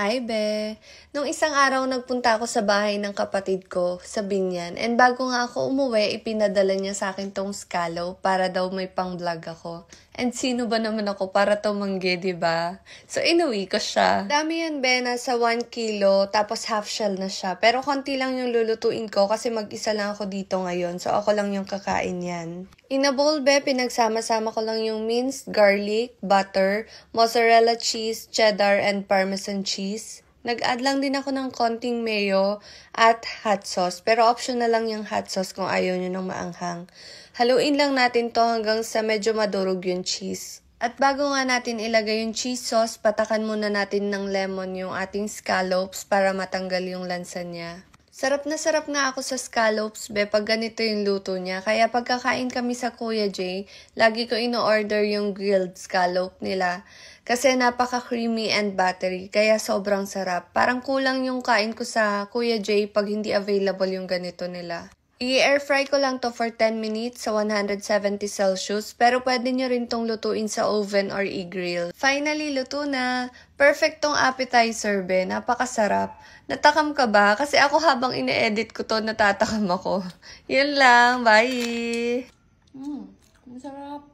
Hi, be. Nung isang araw nagpunta ako sa bahay ng kapatid ko sa Binyan. And bago nga ako umuwi, ipinadala niya sa akin tong scallop para daw may pang-vlog ako. And sino ba naman ako para tumanggi, diba? So, inuwi ko siya. Dami yan, be. Nasa 1 kilo, tapos half shell na siya. Pero konti lang yung lulutuin ko kasi mag-isa lang ako dito ngayon. So, ako lang yung kakain yan. In a bowl, be, pinagsama-sama ko lang yung minced garlic, butter, mozzarella cheese, cheddar, and parmesan cheese. Nag-add lang din ako ng konting mayo at hot sauce. Pero optional lang yung hot sauce kung ayaw nyo ng maanghang. Haluin lang natin to hanggang sa medyo madurog yung cheese. At bago nga natin ilagay yung cheese sauce, patakan muna natin ng lemon yung ating scallops para matanggal yung lansa niya. Sarap na sarap nga ako sa scallops, be, pag ganito yung luto niya. Kaya pagkakain kami sa Kuya J, lagi ko ino-order yung grilled scallop nila. Kasi napaka-creamy and buttery, kaya sobrang sarap. Parang kulang yung kain ko sa Kuya J pag hindi available yung ganito nila. I-air fry ko lang to for 10 minutes sa 170 Celsius, pero pwede nyo rin tong lutuin sa oven or i-grill. Finally, luto na. Perfect tong appetizer, be. Napakasarap. Natakam ka ba? Kasi ako habang ine-edit ko to, natatakam ako. Yun lang. Bye! Masarap.